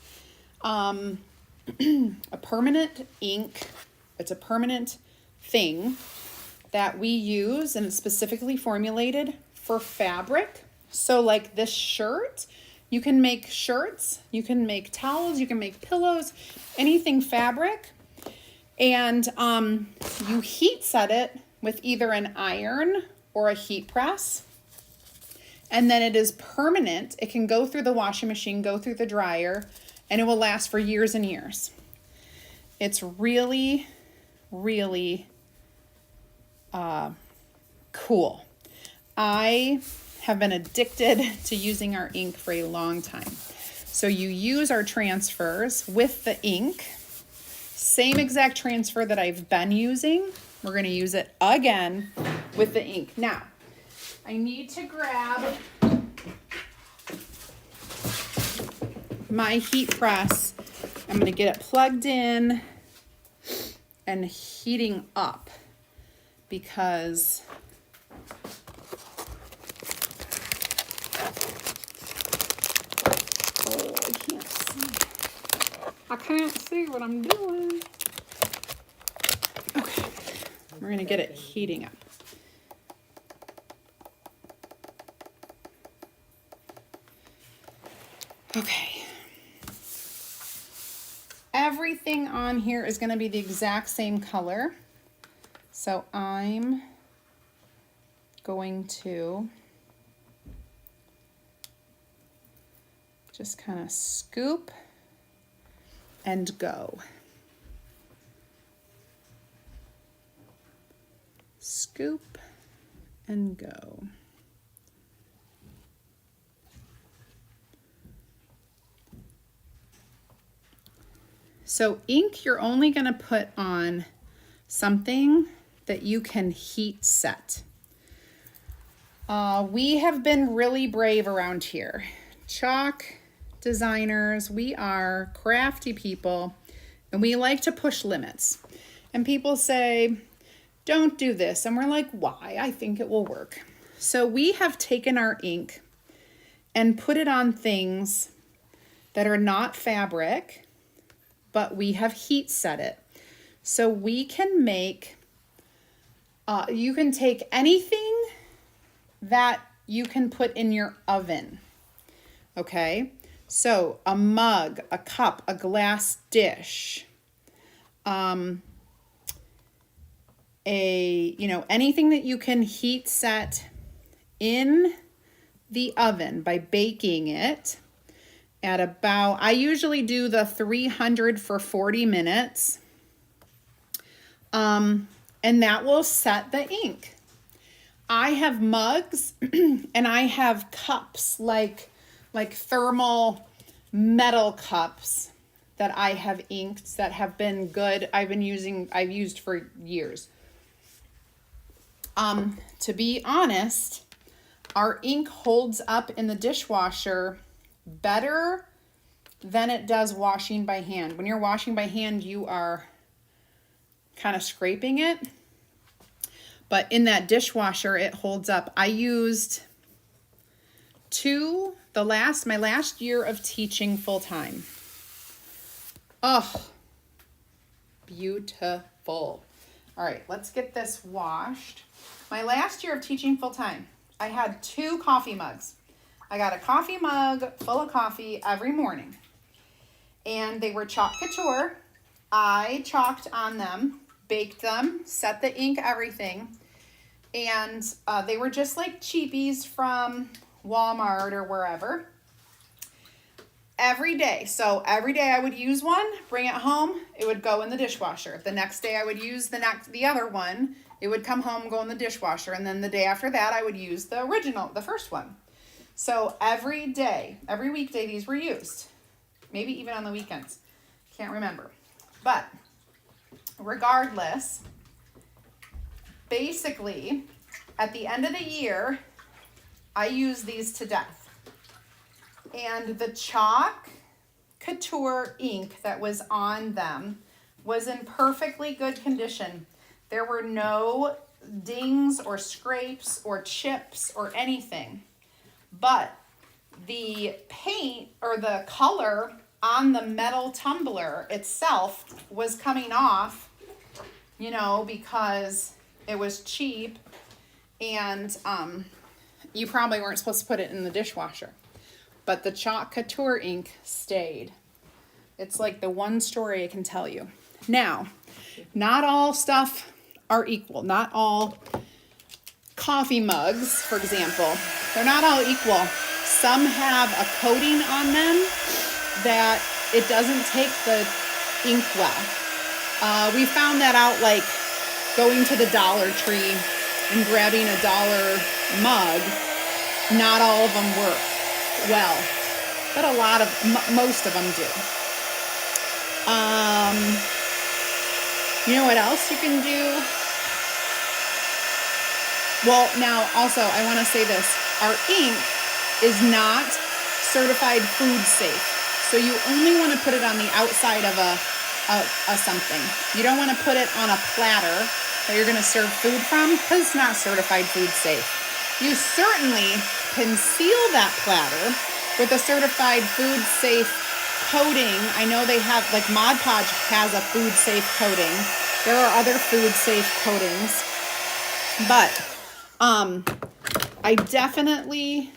a permanent ink. It's a permanent thing that we use, and it's specifically formulated for fabric. So like this shirt, you can make shirts, you can make towels, you can make pillows, anything fabric. And you heat set it with either an iron or a heat press. And then it is permanent. It can go through the washing machine, go through the dryer, and it will last for years and years. It's really, really cool. I have been addicted to using our ink for a long time. So you use our transfers with the ink, same exact transfer that I've been using. We're going to use it again with the ink. Now, I need to grab my heat press. I'm going to get it plugged in and heating up because I can't see what I'm doing. Okay, we're gonna get it heating up. Okay. Everything on here is gonna be the exact same color. So I'm going to just kind of scoop and go. Scoop and go. So ink, you're only going to put on something that you can heat set. We have been really brave around here. Chalk designers, we are crafty people, and we like to push limits. And people say, don't do this. And we're like, why? I think it will work. So we have taken our ink and put it on things that are not fabric, but we have heat set it. So we can make, you can take anything that you can put in your oven. Okay? So a mug, a cup, a glass dish, anything that you can heat set in the oven by baking it at about, I usually do the 300 for 40 minutes. And that will set the ink. I have mugs and I have cups like thermal metal cups that I have inked that have been good. I've used for years. To be honest, our ink holds up in the dishwasher better than it does washing by hand. When you're washing by hand, you are kind of scraping it. But in that dishwasher, it holds up. I used my last year of teaching full time. Oh, beautiful. All right, let's get this washed. My last year of teaching full time, I had 2 coffee mugs. I got a coffee mug full of coffee every morning. And they were chalk couture. I chalked on them, baked them, set the ink, everything. And they were just like cheapies from Walmart or wherever. Every day. So every day I would use one, bring it home, it would go in the dishwasher. The next day I would use the other one, it would come home, go in the dishwasher. And then the day after that I would use the first one. So every day, every weekday these were used. Maybe even on the weekends. Can't remember. But regardless, basically at the end of the year, I use these to death. And the chalk couture ink that was on them was in perfectly good condition. There were no dings or scrapes or chips or anything. But the paint or the color on the metal tumbler itself was coming off, because it was cheap, and you probably weren't supposed to put it in the dishwasher. But the chalk couture ink stayed. It's like the one story I can tell you. Now, not all stuff are equal. Not all coffee mugs, for example, they're not all equal. Some have a coating on them that it doesn't take the ink well. We found that out like going to the Dollar Tree and grabbing a dollar mug. not all of them work well, but most of them do. You know what else you can do? Well, now also I want to say this. Our ink is not certified food safe. So you only want to put it on the outside of a something. You don't want to put it on a platter that you're going to serve food from because it's not certified food safe. You certainly can seal that platter with a certified food safe coating. I know they have, like Mod Podge has a food safe coating. There are other food safe coatings. But I definitely,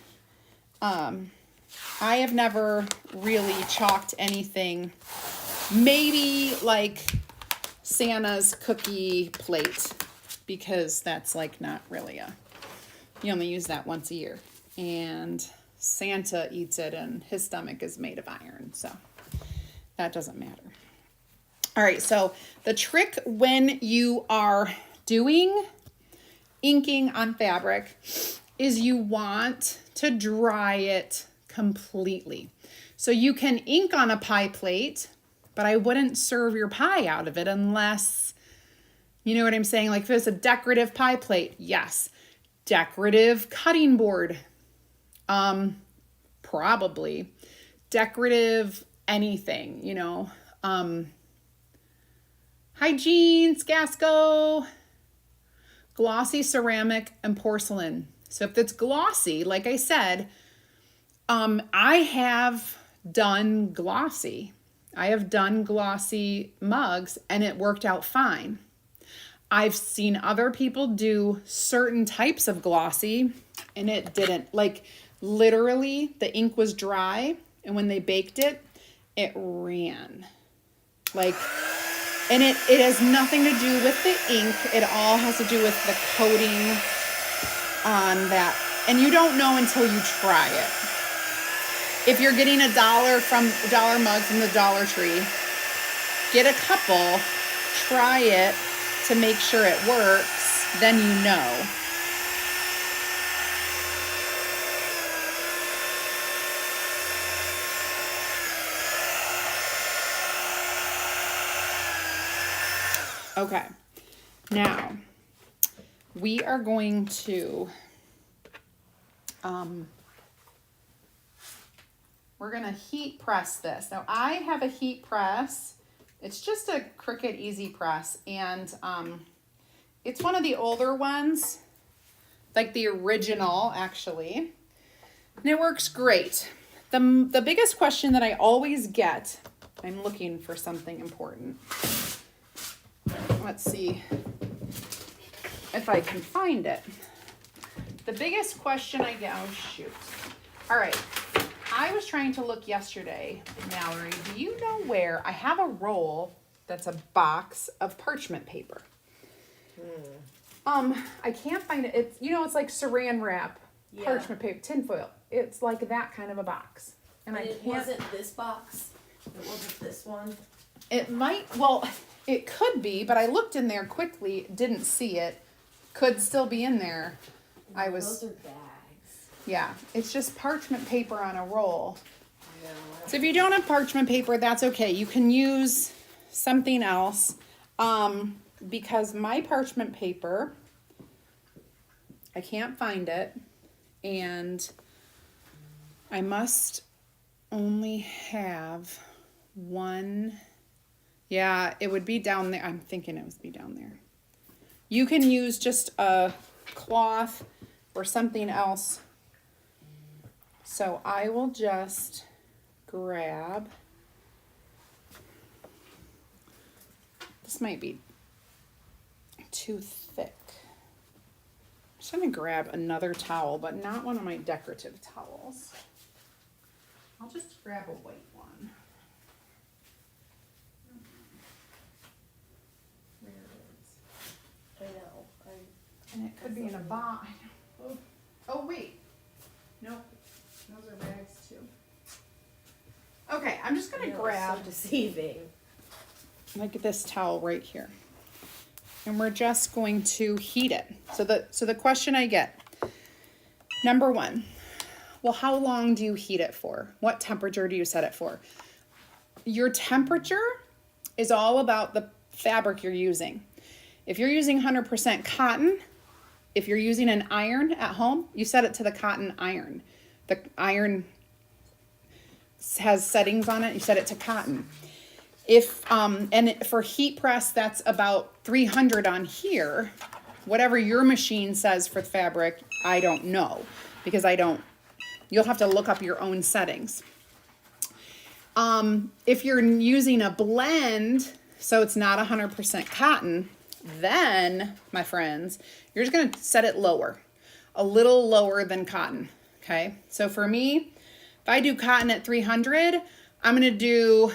I have never really chalked anything, maybe like Santa's cookie plate, because that's like not really you only use that once a year. And Santa eats it and his stomach is made of iron, so that doesn't matter. All right, so the trick when you are doing inking on fabric is you want to dry it completely. So you can ink on a pie plate, but I wouldn't serve your pie out of it unless, you know what I'm saying? Like if it's a decorative pie plate, yes. Decorative cutting board, probably. Decorative anything, you know. Hygiene, Scasco, glossy ceramic and porcelain. So if it's glossy, like I said, I have done glossy. I have done glossy mugs and it worked out fine. I've seen other people do certain types of glossy and it didn't. Like literally the ink was dry and when they baked it, it ran. Like, and it has nothing to do with the ink. It all has to do with the coating on that. And you don't know until you try it. If you're getting $1 mug from the Dollar Tree, get a couple, try it to make sure it works, then you know. Okay, now we are going to, we're gonna heat press this. Now I have a heat press. It's just a Cricut Easy Press, and it's one of the older ones, like the original actually, and it works great. The biggest question that I always get, I'm looking for something important. Let's see if I can find it. The biggest question I get, oh shoot. All right, I was trying to look yesterday, Mallory, do you know where I have a roll that's a box of parchment paper? I can't find it. It's, you know, it's like saran wrap, parchment paper, tinfoil. It's like that kind of a box. And it wasn't this box. It wasn't this one. It might, well, it could be, but I looked in there quickly, didn't see it. Could still be in there. Those are bags. Yeah, it's just parchment paper on a roll. So if you don't have parchment paper, that's okay. You can use something else. Because my parchment paper, I can't find it. And I must only have one. Yeah, it would be down there. I'm thinking it would be down there. You can use just a cloth or something else. So I will just grab, this might be too thick. I'm just gonna grab another towel, but not one of my decorative towels. I'll just grab a white one. Where it is. I know. And it could be in a box. Oh wait. Nope. Those are bags too. Okay, I'm just gonna grab, so deceiving. like this towel right here. And we're just going to heat it. So the question I get, number one, Well, how long do you heat it for? What temperature do you set it for? Your temperature is all about the fabric you're using. If you're using 100% cotton, if you're using an iron at home, you set it to the cotton iron. The iron has settings on it, you set it to cotton. If and for heat press, that's about 300 on here. Whatever your machine says for fabric, I don't know, because you'll have to look up your own settings. If you're using a blend, so it's not 100% cotton, then, my friends, you're just gonna set it lower, a little lower than cotton, okay? So for me, if I do cotton at 300, I'm gonna do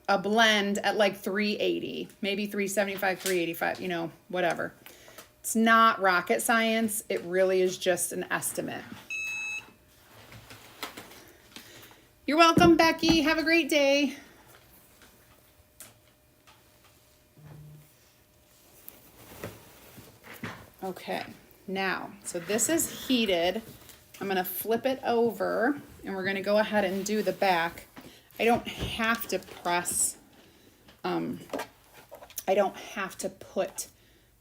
a blend at like 380, maybe 375, 385, you know, whatever. It's not rocket science. It really is just an estimate. You're welcome, Becky. Have a great day. Okay, now, so this is heated. I'm gonna flip it over and we're gonna go ahead and do the back. I don't have to press, I don't have to put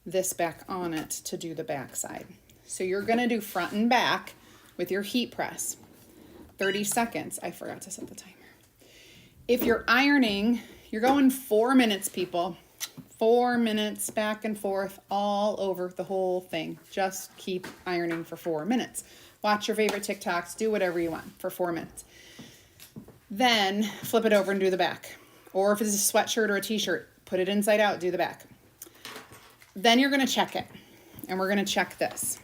this back on it to do the back side. So you're gonna do front and back with your heat press. 30 seconds, I forgot to set the timer. If you're ironing, you're going 4 minutes, people. 4 minutes back and forth all over the whole thing. Just keep ironing for 4 minutes. Watch your favorite TikToks, do whatever you want for 4 minutes. Then flip it over and do the back. Or if it's a sweatshirt or a t-shirt, put it inside out, do the back. Then you're gonna check it. And we're gonna check this.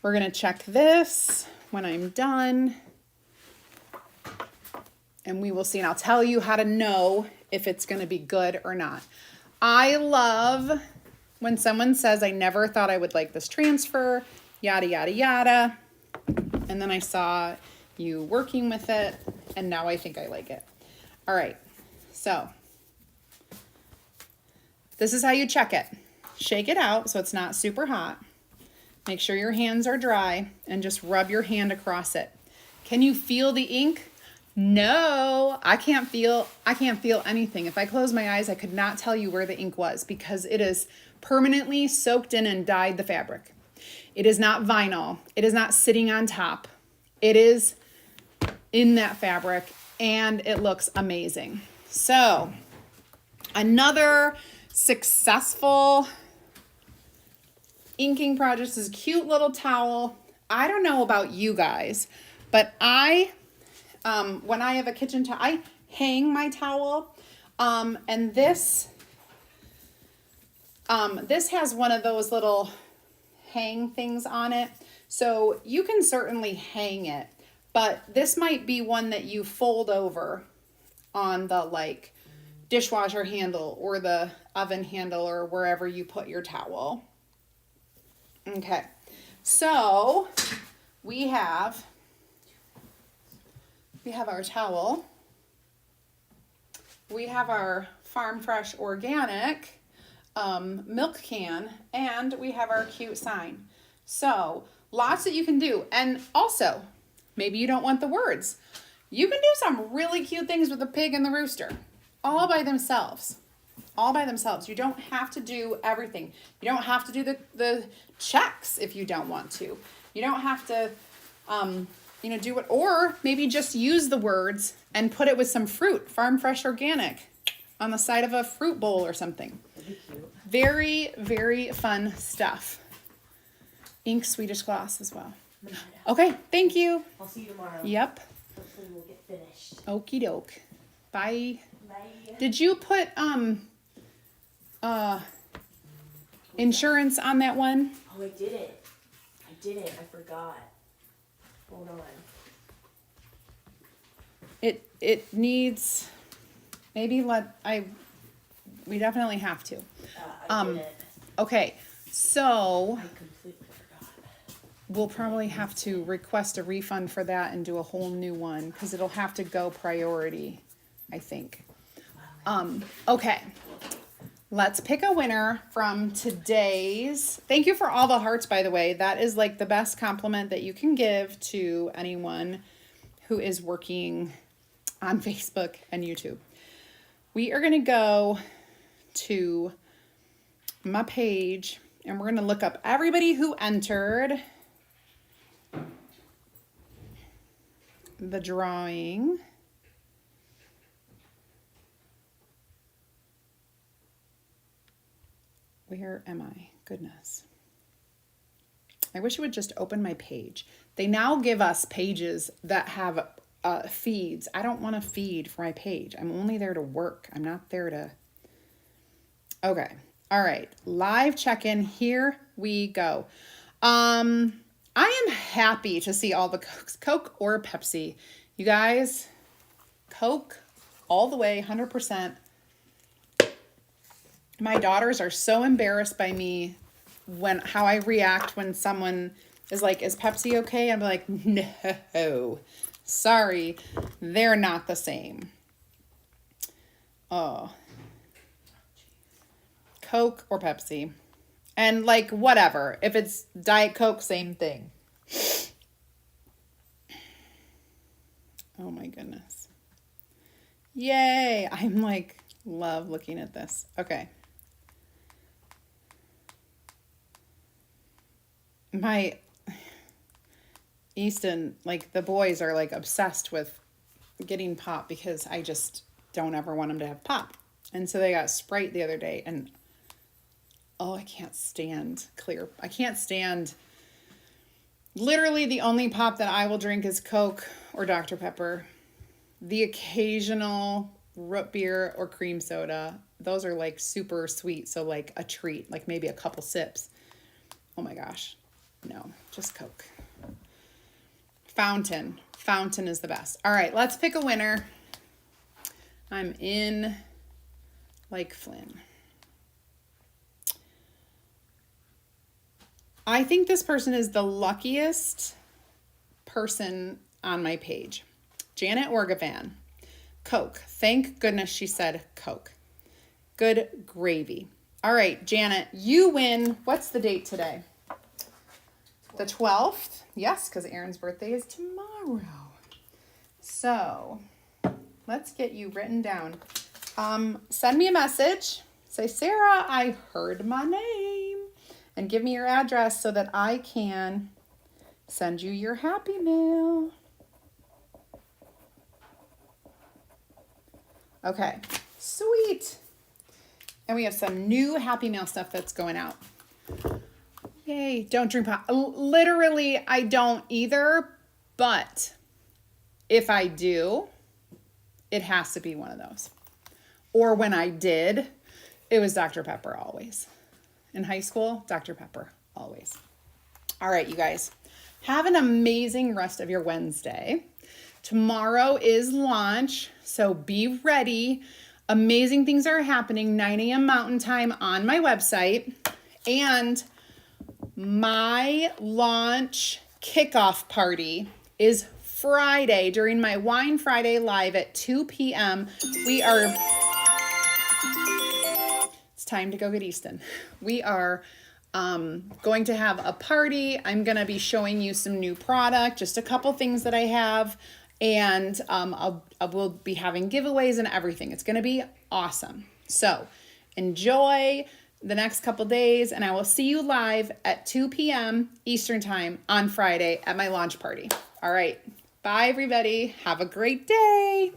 We're gonna check this when I'm done. And we will see, and I'll tell you how to know if it's gonna be good or not. I love when someone says, I never thought I would like this transfer, yada, yada, yada. And then I saw you working with it, and now I think I like it. All right, so this is how you check it. Shake it out so it's not super hot. Make sure your hands are dry and just rub your hand across it. Can you feel the ink? No, I can't feel anything. If I close my eyes, I could not tell you where the ink was because it is permanently soaked in and dyed the fabric. It is not vinyl. It is not sitting on top. It is in that fabric and it looks amazing. So, another successful inking project is a cute little towel. I don't know about you guys, but when I have a kitchen towel, I hang my towel, and this has one of those little hang things on it, so you can certainly hang it, but this might be one that you fold over on the like dishwasher handle or the oven handle or wherever you put your towel. Okay, so we have our towel, we have our Farm Fresh Organic milk can, and we have our cute sign. So lots that you can do. And also, maybe you don't want the words. You can do some really cute things with the pig and the rooster all by themselves. All by themselves. You don't have to do everything. You don't have to do the checks if you don't want to. You don't have to do it, or maybe just use the words and put it with some fruit, Farm Fresh Organic, on the side of a fruit bowl or something. That'd be cute. Very, very fun stuff. Ink Swedish gloss as well. Okay, thank you. I'll see you tomorrow. Yep. Hopefully we'll get finished. Okie doke. Bye. Bye. Did you put insurance on that one? Oh, I didn't. I forgot. Hold on. It needs, maybe we definitely have to. I didn't. Okay, so I completely forgot. we'll probably have to request a refund for that and do a whole new one because it'll have to go priority, I think. Okay. Let's pick a winner from today's. Thank you for all the hearts, by the way. That is like the best compliment that you can give to anyone who is working on Facebook and YouTube. We are going to go to my page and we're going to look up everybody who entered the drawing. Where am I? Goodness. I wish it would just open my page. They now give us pages that have feeds. I don't want a feed for my page. I'm only there to work. I'm not there to... Okay. All right. Live check-in. Here we go. I am happy to see all the Cokes. Coke or Pepsi. You guys, Coke all the way, 100%. My daughters are so embarrassed by me how I react when someone is like, is Pepsi okay? I'm like, no, sorry, they're not the same. Oh, Coke or Pepsi. And like, whatever, if it's Diet Coke, same thing. Oh my goodness. Yay. I'm like, love looking at this. Okay. My Easton, like the boys are like obsessed with getting pop because I just don't ever want them to have pop. And so they got Sprite the other day and I can't stand clear. I can't stand, literally the only pop that I will drink is Coke or Dr. Pepper. The occasional root beer or cream soda. Those are like super sweet. So like a treat, like maybe a couple sips. Oh my gosh. No, just Coke. Fountain. Fountain is the best. All right, let's pick a winner. I'm in like Flynn. I think this person is the luckiest person on my page. Janet Orgavan. Coke. Thank goodness she said Coke. Good gravy. All right, Janet, you win. What's the date today? The 12th. Yes, because Aaron's birthday is tomorrow. So let's get you written down. Send me a message. Say, Sarah, I heard my name. And give me your address so that I can send you your happy mail. Okay, sweet. And we have some new happy mail stuff that's going out. Yay, don't drink pop. Literally, I don't either, but if I do, it has to be one of those. Or when I did, it was Dr. Pepper always. In high school, Dr. Pepper always. All right, you guys, have an amazing rest of your Wednesday. Tomorrow is launch, so be ready. Amazing things are happening, 9 a.m. Mountain Time on my website. And my launch kickoff party is Friday during my Wine Friday live at 2 p.m. It's time to go get Easton. We are going to have a party. I'm going to be showing you some new product, just a couple things that I have. And I will be having giveaways and everything. It's going to be awesome. So enjoy the next couple days, and I will see you live at 2 p.m. Eastern Time on Friday at my launch party. All right. Bye, everybody. Have a great day.